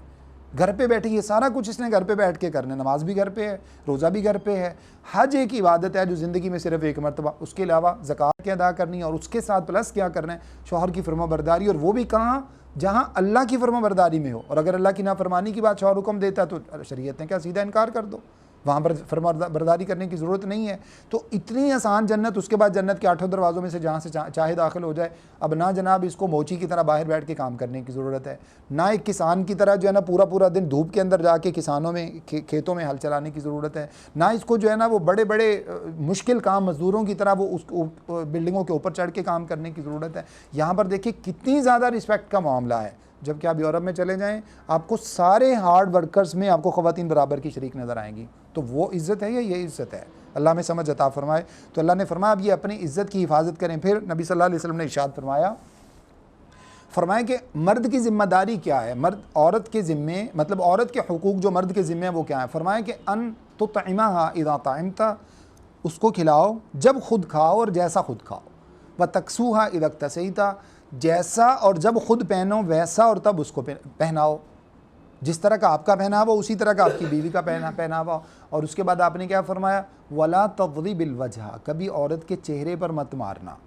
घर पे बैठे ये सारा कुछ इसने घर पे बैठ के करना, नमाज भी घर पे है, रोज़ा भी घर पे है, हज एक इबादत है जो ज़िंदगी में सिर्फ एक मरतबा, उसके अलावा ज़कात क्या अदा करनी है और उसके साथ प्लस क्या करना है, शौहर की फरमाबरदारी, और वो भी कहाँ, जहाँ अल्लाह की फरमाबरदारी में हो। और अगर अल्लाह की नाफरमानी की बात शौहर हुक्म देता है तो शरीयत ने क्या सीधा इनकार कर दो, वहाँ पर फरमाबरदारी करने की ज़रूरत नहीं है। तो इतनी आसान जन्नत, उसके बाद जन्नत के 8 दरवाज़ों में से जहाँ से चाहे दाखिल हो जाए। अब ना जनाब इसको मोची की तरह बाहर बैठ के काम करने की ज़रूरत है, ना एक किसान की तरह जो है ना पूरा पूरा दिन धूप के अंदर जाके किसानों में खेतों में हल चलाने की ज़रूरत है, ना इसको जो है ना वो बड़े बड़े मुश्किल काम मज़दूरों की तरह वो उस बिल्डिंगों के ऊपर चढ़ के काम करने की ज़रूरत है। यहाँ पर देखिए कितनी ज़्यादा रिस्पेक्ट का मामला है। जबकि आप यूरोप में चले जाएँ, आपको सारे हार्ड वर्कर्स में आपको ख़वातीन बराबर की शरीक नज़र आएंगी। तो वो इज़्ज़त है या ये इज़्ज़त है? अल्लाह में समझ अता फरमाए। तो अल्लाह ने फरमाया अब ये अपनी इज़्ज़त की हिफाजत करें। फिर नबी सल्लल्लाहु अलैहि वसल्लम ने इरशाद फरमाया कि मर्द की ज़िम्मेदारी क्या है, मर्द औरत के ज़िम्मे, मतलब औरत के हुकूक जो मर्द के ज़िम्मे हैं वो क्या है। फरमाया कि अन तुतइमाहा इज़ा ताइमता उसको खिलाओ जब खुद खाओ और जैसा खुद खाओ। व तकसूहा इदक तसईता, जैसा और जब खुद पहनो वैसा और तब उसको पहनाओ। जिस तरह का आपका पहनावा उसी तरह का आपकी बीवी का पहनावा। और उसके बाद आपने क्या फरमाया, वला तज़रिबिल वजह, कभी औरत के चेहरे पर मत मारना।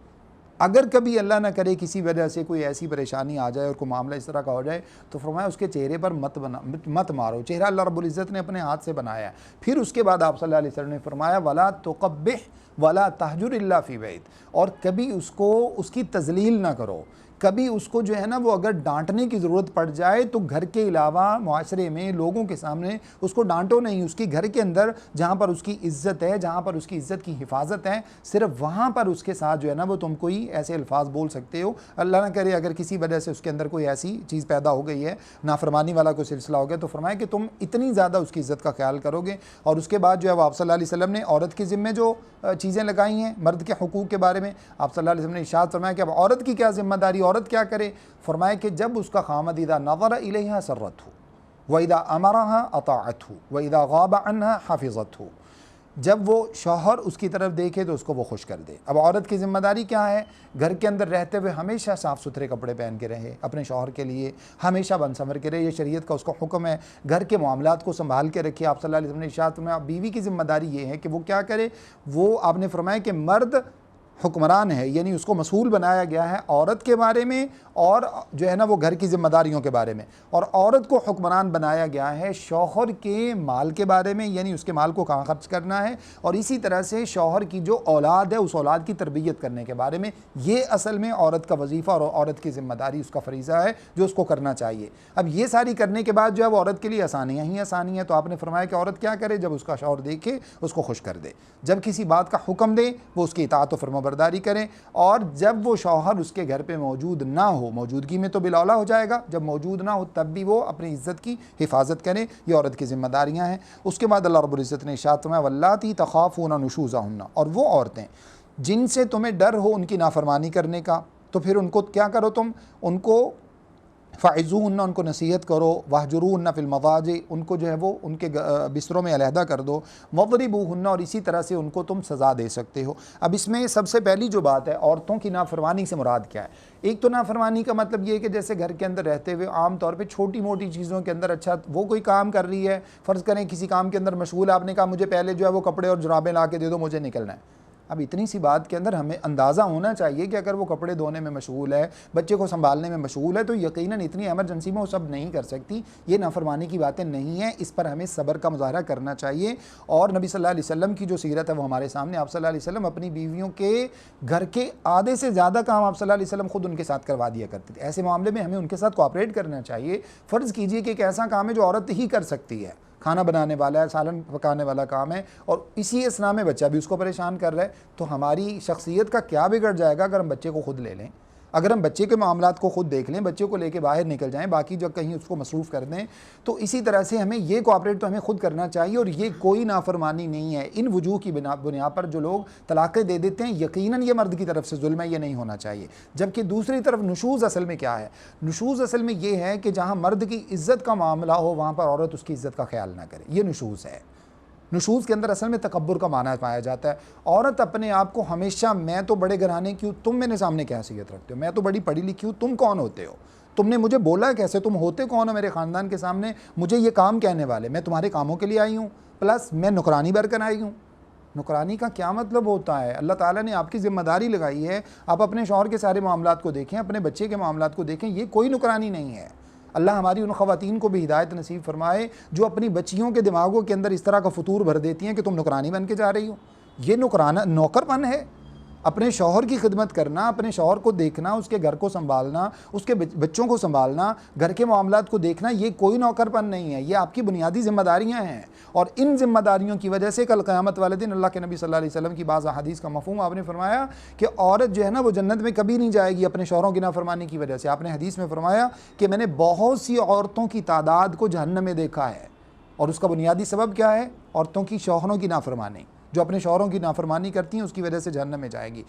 अगर कभी अल्लाह ना करे किसी वजह से कोई ऐसी परेशानी आ जाए और कोई मामला इस तरह का हो जाए तो फरमाया उसके चेहरे पर मत मारो। चेहरा अल्लाह रब्बुल इज़्ज़त ने अपने हाथ से बनाया है। फिर उसके बाद आप सल्लल्लाहु अलैहि वसल्लम ने फरमाया वला तुक़ब्बिह वला तहजुर इल्ला फ़ी बैत, और कभी उसको उसकी तज़लील ना करो। कभी उसको जो है ना वो अगर डांटने की ज़रूरत पड़ जाए तो घर के अलावा मुआशरे में लोगों के सामने उसको डांटो नहीं। उसकी घर के अंदर जहाँ पर उसकी इज़्ज़त है, जहाँ पर उसकी इज़्ज़त की हिफाजत है, सिर्फ वहाँ पर उसके साथ जो है ना वो तुम कोई ऐसे अल्फाज बोल सकते हो। अल्लाह ना करे अगर किसी वजह से उसके अंदर कोई ऐसी चीज़ पैदा हो गई है, नाफरमानी वाला कोई सिलसिला हो गया, तो फरमाया कि तुम इतनी ज़्यादा उसकी इज़्ज़त का ख्याल करोगे। और उसके बाद जो है वो आप सल्लल्लाहु अलैहि वसल्लम ने औरत के ज़िम्मे जो चीज़ें लगाई हैं मर्द के हुकूक़ के बारे में, आप सल्लल्लाहु अलैहि वसल्लम ने इरशाद फरमाया कि अब औरत की क्या ज़िम्मेदारी, औरत क्या करे। फरमाया कि जब उसका खामद इदा नज़र इलैहा सर्रतहु व इदा अमरहा अताअतहु व इदा गाब अन्हा हफ़िज़तहु, जब वो शौहर उसकी तरफ देखे तो उसको वो खुश कर दे। अब औरत की ज़िम्मेदारी क्या है, घर के अंदर रहते हुए हमेशा साफ़ सुथरे कपड़े पहन के रहे, अपने शौहर के लिए हमेशा बन संवर के रहे, ये शरीयत का उसका हुक्म है। घर के मामलात को संभाल के रखिए। आप सल्लल्लाहु अलैहि वसल्लम ने इरशाद फरमाया बीवी की ज़िम्मेदारी ये है कि वो क्या करे, वो आपने फरमाया कि मर्द हुक्मरान है, यानी उसको मसूल बनाया गया है औरत के बारे में और जो है ना वो घर की ज़िम्मेदारियों के बारे में, और औरत को हुक्मरान बनाया गया है शौहर के माल के बारे में, यानी उसके माल को कहाँ खर्च करना है, और इसी तरह से शौहर की जो औलाद है उस औलाद की तरबियत करने के बारे में। ये असल में औरत का वजीफ़ा और औरत की ज़िम्मेदारी, उसका फ़रीज़ा है जो उसको करना चाहिए। अब ये सारी करने के बाद जो है वो औरत के लिए आसानियाँ ही आसानी है। तो आपने फरमाया कि औरत क्या करे, जब उसका शौहर देखे उसको खुश कर दे, जब किसी बात का हुक्म दे वो उसकी इताअत व फरमाबरदारी करें, और जब वो शौहर उसके घर पे मौजूद ना हो, मौजूदगी में तो बिलौला हो जाएगा, जब मौजूद ना हो तब भी वो अपनी इज़्ज़त की हिफाजत करें। ये औरत की ज़िम्मेदारियाँ हैं। उसके बाद अल्लाह रब्बुल इज़्ज़त ने इरशाद फरमाया वल्लाती तख़ाफ़ूना नुशूज़हुन्ना, और वो औरतें जिनसे तुम्हें डर हो उनकी नाफरमानी करने का, तो फिर उनको क्या करो, तुम उनको फ़ाइज़ून्ना, उनको नसीहत करो, वहजुरून्ना फ़िल मज़ाजी, उनको जो है वो उनके बिस्तरों में अलहदा कर दो, वज़रिबूहुन्ना, और इसी तरह से उनको तुम सज़ा दे सकते हो। अब इसमें सबसे पहली जो बात है, औरतों की नाफरमानी से मुराद क्या है। एक तो नाफरमानी का मतलब ये है कि जैसे घर के अंदर रहते हुए आम तौर पे छोटी मोटी चीज़ों के अंदर, अच्छा वो कोई काम कर रही है, फ़र्ज़ करें किसी काम के अंदर मशगूल, आपने कहा मुझे पहले जो है वो कपड़े और जुराबें ला के दे दो, मुझे निकलना है। अब इतनी सी बात के अंदर हमें अंदाज़ा होना चाहिए कि अगर वो कपड़े धोने में मशगूल है, बच्चे को संभालने में मशगूल है, तो यकीनन इतनी एमरजेंसी में वो सब नहीं कर सकती। ये नाफरमानी की बातें नहीं हैं, इस पर हमें सब्र का मुज़ाहरा करना चाहिए। और नबी सल्लल्लाहु अलैहि वसल्लम की जो सीरत है वो हमारे सामने। आप सल्लल्लाहु अलैहि वसल्लम अपनी बीवियों के घर के आधे से ज़्यादा काम आप सल्लल्लाहु अलैहि वसल्लम खुद उनके साथ करवा दिया करते थे। ऐसे मामले में हमें उनके साथ कोऑपरेट करना चाहिए। फ़र्ज़ कीजिए कि एक ऐसा काम है जो औरत ही कर सकती है, खाना बनाने वाला है, सालन पकाने वाला काम है, और इसी असना में बच्चा भी उसको परेशान कर रहा है, तो हमारी शख्सियत का क्या बिगड़ जाएगा अगर हम बच्चे को खुद ले लें, अगर हम बच्चे के मामलात को खुद देख लें, बच्चे को लेके बाहर निकल जाएं, बाकी जो कहीं उसको मसरूफ़ कर दें। तो इसी तरह से हमें ये कोऑपरेट तो हमें खुद करना चाहिए, और ये कोई नाफरमानी नहीं है। इन वजूह की बुनियाद पर जो लोग तलाक़ें दे देते हैं, यकीनन ये मर्द की तरफ से जुल्म है, ये नहीं होना चाहिए। जबकि दूसरी तरफ नुशूज़ असल में क्या है, नुशूज़ असल में ये है कि जहाँ मर्द की इज़्ज़त का मामला हो वहाँ पर औरत उसकी इज़्ज़त का ख्याल ना करे, ये नुशूज़ है। नुशूज़ के अंदर असल में तकब्बुर का माना पाया जाता है। औरत अपने आप को हमेशा, मैं तो बड़े घराने की हूँ, तुम मेरे सामने क्या हैसियत रखते हो, मैं तो बड़ी पढ़ी लिखी हूँ, तुम कौन होते हो, तुमने मुझे बोला कैसे, तुम होते कौन हो मेरे ख़ानदान के सामने, मुझे ये काम कहने वाले, मैं तुम्हारे कामों के लिए आई हूँ, प्लस मैं नुकरानी बनकर आई हूँ। नुकरानी का क्या मतलब होता है, अल्लाह ताला ने आपकी ज़िम्मेदारी लगाई है, आप अपने शौहर के सारे मामलात को देखें, अपने बच्चे के मामलात को देखें, ये कोई नुकरानी नहीं है। अल्लाह हमारी उन ख़वातीन को भी हिदायत नसीब फरमाए जो अपनी बच्चियों के दिमागों के अंदर इस तरह का फतूर भर देती हैं कि तुम नुकरानी बन के जा रही हो। ये नुकराना नौकरपन है। अपने शौहर की खिदमत करना, अपने शौहर को देखना, उसके घर को संभालना, उसके बच्चों को संभालना, घर के मामलात को देखना, ये कोई नौकरपन नहीं है, ये आपकी बुनियादी ज़िम्मेदारियाँ हैं। और इन ज़िम्मेदारियों की वजह से कल क़यामत वाले दिन अल्लाह के नबी सल्लल्लाहु अलैहि वसल्लम की बाज़ हदीस का मफ़हूम आपने फरमाया कि औरत जो है ना वो जन्नत में कभी नहीं जाएगी अपने शौहरों की नाफरमानी की वजह से। आपने हदीस में फरमाया कि मैंने बहुत सी औरतों की तादाद को जहन्नम में देखा है, और उसका बुनियादी सबब क्या है, औरतों की शौहरों की नाफरमानी, जो अपने शौहरों की नाफरमानी करती हैं उसकी वजह से जहन्नम में जाएगी।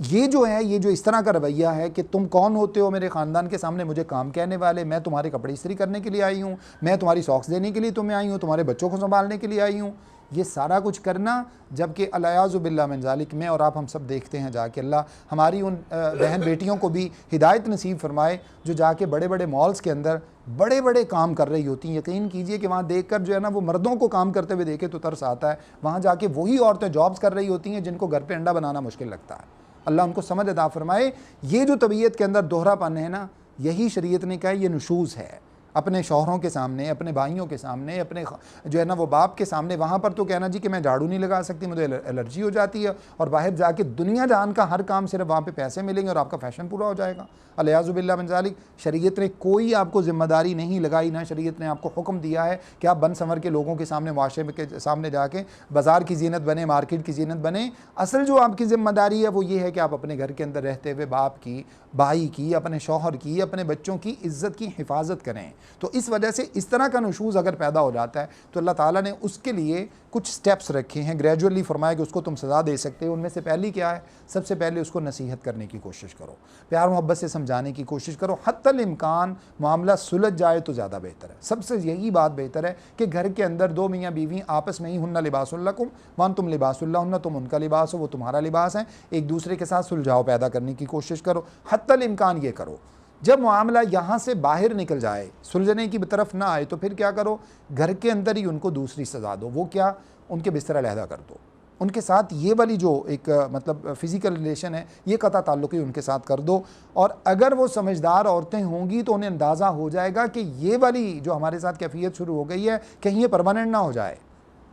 ये जो है, ये जो इस तरह का रवैया है कि तुम कौन होते हो मेरे ख़ानदान के सामने मुझे काम कहने वाले, मैं तुम्हारे कपड़े इस्त्री करने के लिए आई हूँ, मैं तुम्हारी सॉक्स देने के लिए तुम्हें आई हूँ, तुम्हारे बच्चों को संभालने के लिए आई हूँ, ये सारा कुछ करना, जबकि अलियाज़ु बिल्लाह मिन ज़ालिक में और आप हम सब देखते हैं जाके अल्लाह हमारी उन बहन बेटियों को भी हिदायत नसीब फरमाए जो जाके बड़े बड़े मॉल्स के अंदर बड़े बड़े काम कर रही होती हैं। यकीन कीजिए कि वहाँ देखकर जो है ना वो मर्दों को काम करते हुए देखे तो तरस आता है। वहाँ जाके वही औरतें जॉब्स कर रही होती हैं जिनको घर पे अंडा बनाना मुश्किल लगता है। अल्लाह उनको समझ अता फरमाए। ये जो तबीयत के अंदर दोहरापन है ना, यही शरीयत ने कहा ये नुशूज़ है। अपने शौहरों के सामने, अपने भाइयों के सामने, अपने जो है ना वो बाप के सामने, वहाँ पर तो कहना जी कि मैं झाड़ू नहीं लगा सकती, मुझे एलर्जी हो जाती है, और बाहर जाके दुनिया जहान का हर काम सिर्फ वहाँ पे पैसे मिलेंगे और आपका फैशन पूरा हो जाएगा। अलियाज़ु बिल्लाह मिन ज़ालिक। शरीयत ने कोई आपको ज़िम्मेदारी नहीं लगाई, ना शरीयत ने आपको हुक्म दिया है कि आप बन संवर के लोगों के सामने, मुआशरे के सामने जाके बाज़ार की जीनत बने, मार्केट की जीनत बने। असल जो आपकी ज़िम्मेदारी है वो ये है कि आप अपने घर के अंदर रहते हुए बाप की, भाई की, अपने शौहर की, अपने बच्चों की इज़्ज़त की हिफाजत करें। तो इस वजह से इस तरह का नशूज़ अगर पैदा हो जाता है तो अल्लाह ताला ने उसके लिए कुछ स्टेप्स रखे हैं, ग्रेजुअली फरमाया कि उसको तुम सज़ा दे सकते हो। उनमें से पहली क्या है? सबसे पहले उसको नसीहत करने की कोशिश करो, प्यार मोहब्बत से समझाने की कोशिश करो। हत्तल इम्कान मामला सुलझ जाए तो ज़्यादा बेहतर है। सबसे यही बात बेहतर है कि घर के अंदर दो मियाँ बीवी आपस में ही, हुन्ना लिबासुल लकुम व अंतुम लिबासुल लहुन्ना, तुम उनका लिबास हो वो तुम्हारा लिबास है, एक दूसरे के साथ सुलझाव पैदा करने की कोशिश करो। हत्तल इम्कान ये करो। जब मामला यहाँ से बाहर निकल जाए, सुलझने की तरफ ना आए, तो फिर क्या करो? घर के अंदर ही उनको दूसरी सज़ा दो। वो क्या? उनके बिस्तर अलहदा कर दो। उनके साथ ये वाली जो एक मतलब फ़िज़िकल रिलेशन है, ये कता ताल्लुक़ ही उनके साथ कर दो। और अगर वो समझदार औरतें होंगी तो उन्हें अंदाज़ा हो जाएगा कि ये वाली जो हमारे साथ कैफियत शुरू हो गई है, कहीं ये परमानेंट ना हो जाए।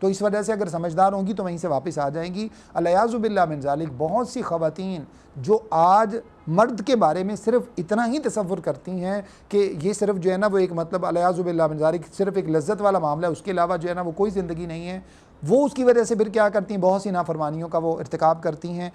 तो इस वजह से अगर समझदार होंगी तो वहीं से वापस आ जाएंगी। अलियाज़ु बिल्लाह मिन ज़ालिक। बहुत सी ख़वातीन जो आज मर्द के बारे में सिर्फ इतना ही तसव्वुर करती हैं कि ये सिर्फ जो है ना वो एक मतलब अलियाज़ु बिल्लाह मिन ज़ालिक सिर्फ एक लज्जत वाला मामला है, उसके अलावा जो है ना वो कोई ज़िंदगी नहीं है, वो उसकी वजह से फिर क्या करती हैं? बहुत सी नाफरमानियों का वो इर्तिकाब करती हैं।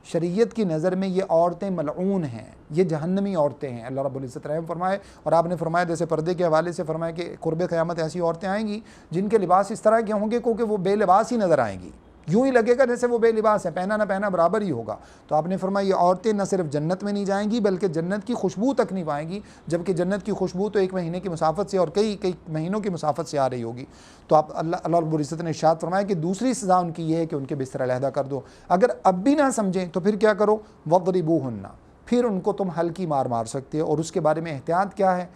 शरीयत की नज़र में ये औरतें मलऊन हैं, ये जहन्नमी औरतें हैं। अल्लाह रब्बुल इज़्ज़त रहम फरमाए। और आपने फरमाया जैसे पर्दे के हवाले से फरमाया कि क़ुर्ब क़यामत ऐसी औरतें आएंगी जिनके लिबास इस तरह के होंगे क्योंकि वो बेलिबास ही नज़र आएंगी, यूँ ही लगेगा जैसे वो बेलिबास है, पहना ना पहना बराबर ही होगा। तो आपने फरमाया ये औरतें न सिर्फ जन्नत में नहीं जाएंगी बल्कि जन्नत की खुशबू तक नहीं पाएंगी, जबकि जन्नत की खुशबू तो एक महीने की मुसाफत से और कई कई महीनों की मुसाफत से आ रही होगी। तो आप अल्लाह रब्बुल इज़्ज़त ने इरशाद फरमाया कि दूसरी सज़ा उनकी ये है कि उनके बिस्तर अलहदा कर दो। अगर अब भी ना समझें तो फिर क्या करो? वज़रिबूहुन्ना। फिर उनको तुम हल्की मार मार सकते हो। और उसके बारे में एहतियात क्या है?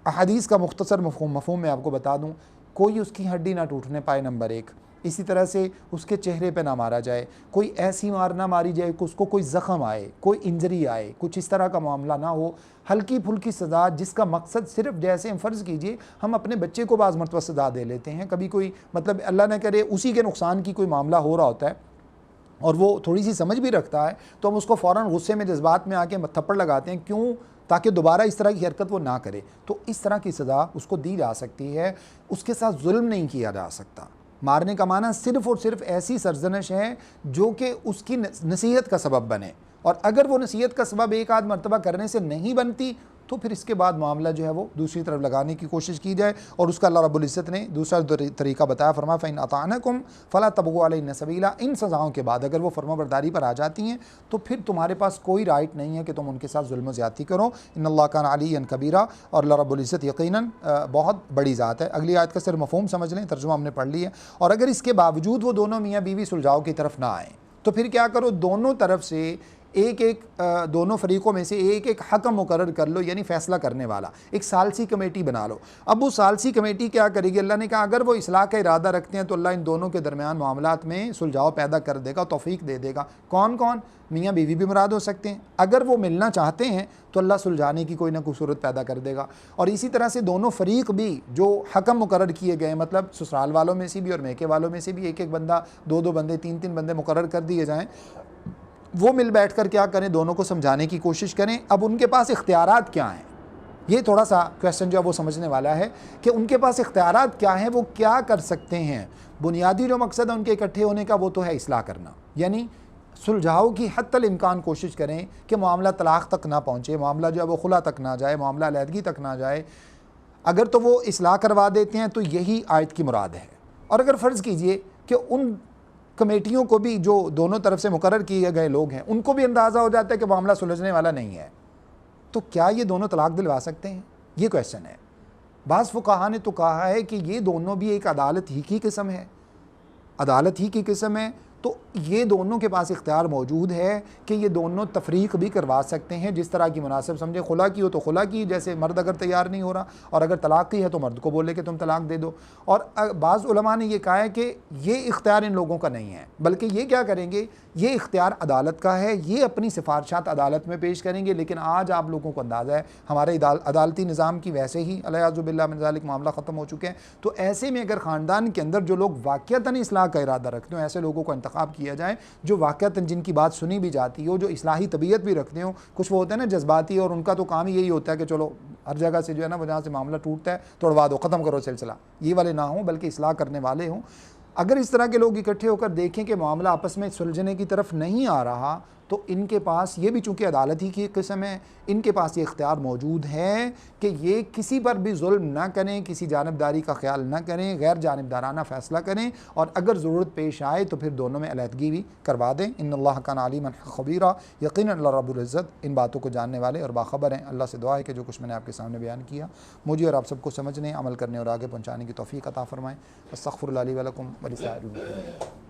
अहादीस का मुख्तसर मफ़हूम मैं आपको बता दूँ। कोई उसकी हड्डी ना टूटने पाए, नंबर एक। इसी तरह से उसके चेहरे पे ना मारा जाए, कोई ऐसी मार ना मारी जाए कि उसको कोई ज़ख़म आए, कोई इंजरी आए, कुछ इस तरह का मामला ना हो। हल्की फुल्की सज़ा जिसका मकसद सिर्फ, जैसे हम फ़र्ज़ कीजिए हम अपने बच्चे को बाज़ मरतबा सज़ा दे लेते हैं, कभी कोई मतलब अल्लाह न करे उसी के नुकसान की कोई मामला हो रहा होता है और वो थोड़ी सी समझ भी रखता है, तो हम उसको फ़ौरन गुस्से में जज्बात में आके थप्पड़ लगाते हैं। क्यों? ताकि दोबारा इस तरह की हरकत वो ना करे। तो इस तरह की सज़ा उसको दी जा सकती है, उसके साथ जुल्म नहीं किया जा सकता। मारने का माना सिर्फ़ और सिर्फ ऐसी सरजनश है जो कि उसकी नसीहत का सबब बने, और अगर वो नसीहत का सबब एक आध मरतबा करने से नहीं बनती तो फिर इसके बाद मामला जो है वो दूसरी तरफ लगाने की कोशिश की जाए। और उसका अल्लाह रब्बुल इज़्ज़त ने दूसरा तरीका बताया, फरमा फ़इन अताअनकुम फ़ला तबगू अलैहिन सबीला। इन सज़ाओं के बाद अगर वो फरमाबरदारी पर आ जाती हैं तो फिर तुम्हारे पास कोई राइट नहीं है कि तुम उनके साथ जुल्म ज़्यादती करो। इन्नल्लाह कान अलिय्यन कबीरा। और अल्लाह रब्बुल इज़्ज़त यकीनन बहुत बड़ी ज़ात है। अगली आयत का सिर्फ मफ़हूम समझ लें, तर्जुमा हमने पढ़ लिया। और अगर इसके बावजूद वो दोनों मियाँ बीवी सुलझाव की तरफ ना आएँ तो फिर क्या करो? दोनों तरफ से एक एक दोनों फरीक़ों में से एक एक हकम मुकर्रर कर लो, यानी फ़ैसला करने वाला एक सालसी कमेटी बना लो। अब वो सालसी कमेटी क्या करेगी? अल्लाह ने कहा अगर वो इस्लाह का इरादा रखते हैं तो अल्लाह इन दोनों के दरमियान मामलात में सुलझाव पैदा कर देगा, तौफ़ीक दे देगा। कौन कौन? मियाँ बीवी भी मुराद हो सकते हैं। अगर वो मिलना चाहते हैं तो अल्लाह सुलझाने की कोई ना कोई सूरत पैदा कर देगा। और इसी तरह से दोनों फ़रीक़ भी जो हकम मुकर्रर किए गए, मतलब ससुराल वालों में से भी और मैके वालों में से भी एक एक बंदा, दो दो बंदे, तीन तीन बंदे मुकर्रर कर दिए जाएँ, वो मिल बैठ कर क्या करें? दोनों को समझाने की कोशिश करें। अब उनके पास इख्तियारात क्या हैं? ये थोड़ा सा क्वेश्चन जो है वो समझने वाला है कि उनके पास इख्तियारात क्या हैं, वो क्या कर सकते हैं। बुनियादी जो मकसद है उनके इकट्ठे होने का वो तो है इस्लाह करना, यानी सुलझाव की हत्तल इम्कान कोशिश करें कि मामला तलाक़ तक ना पहुँचे, मामला जो है वो खुला तक ना जाए, मामला अलहदगी तक ना जाए। अगर तो वो इस्लाह करवा देते हैं तो यही आयत की मुराद है। और अगर फ़र्ज़ कीजिए कि उन कमेटियों को भी, जो दोनों तरफ से मुकर्रर किए गए लोग हैं, उनको भी अंदाज़ा हो जाता है कि मामला सुलझने वाला नहीं है, तो क्या ये दोनों तलाक दिलवा सकते हैं? ये क्वेश्चन है। बाज़ फुक़हा ने तो कहा है कि ये दोनों भी एक अदालत ही की किस्म है। अदालत ही की किस्म है, तो ये दोनों के पास इख्तियार मौजूद है कि ये दोनों तफरीक भी करवा सकते हैं जिस तरह की मुनासिब समझे। खुला की हो तो खुला की, जैसे मर्द अगर तैयार नहीं हो रहा, और अगर तलाक की है तो मर्द को बोले कि तुम तलाक दे दो। और बाज़ उलमा ने यह कहा है कि ये इख्तियार इन लोगों का नहीं है, बल्कि ये क्या करेंगे, ये इख्तियार अदालत का है, ये अपनी सिफारशात अदालत में पेश करेंगे। लेकिन आज आप लोगों को अंदाज़ा है हमारे अदालती निज़ाम की वैसे ही अलियाज़ुबिल्लाह मिन ज़ालिक मामला ख़त्म हो चुके हैं। तो ऐसे में अगर ख़ानदान के अंदर जो लोग वाक़यतन इस्लाह का इरादा रखते हो, ऐसे लोगों को इंतखाब किया जाए जो वाक़यतन जिनकी बात सुनी भी जाती हो, जो इस्लाही तबीयत भी रखते हो। कुछ वो होते हैं ना जज्बाती, और उनका तो काम ही यही होता है कि चलो हर जगह से जो है ना, जहाँ से मामला टूटता है तोड़वा दो, ख़त्म करो सिलसिला। ये वाले ना हों, बल्कि इस्लाह करने वाले हों। अगर इस तरह के लोग इकट्ठे होकर देखें कि मामला आपस में सुलझने की तरफ नहीं आ रहा, तो इनके पास ये भी चूँकि अदालत ही की किस्म है, इनके पास ये इख्तियार मौजूद है कि ये किसी पर भी जुल्म ना करें, किसी जानिबदारी का ख्याल ना करें, गैर जानिबदाराना फ़ैसला करें, और अगर ज़रूरत पेश आए तो फिर दोनों में अलहदगी भी करवा दें। इन्नल्लाह काना अलीमन खबीरा, यकीनन अल्लाह रब्बुल इज़्ज़त इन बातों को जानने वाले और बाखबर हैं। अल्लाह से दुआ है कि जो कुछ मैंने आपके सामने बयान किया मुझे और आप सबको समझने, अमल करने और आगे पहुँचाने की तौफ़ीक़ अता फ़रमाएँ। अस्तग़फ़िरुल्लाह ली व लकुम व लिसाइरिल मुस्लिमीन।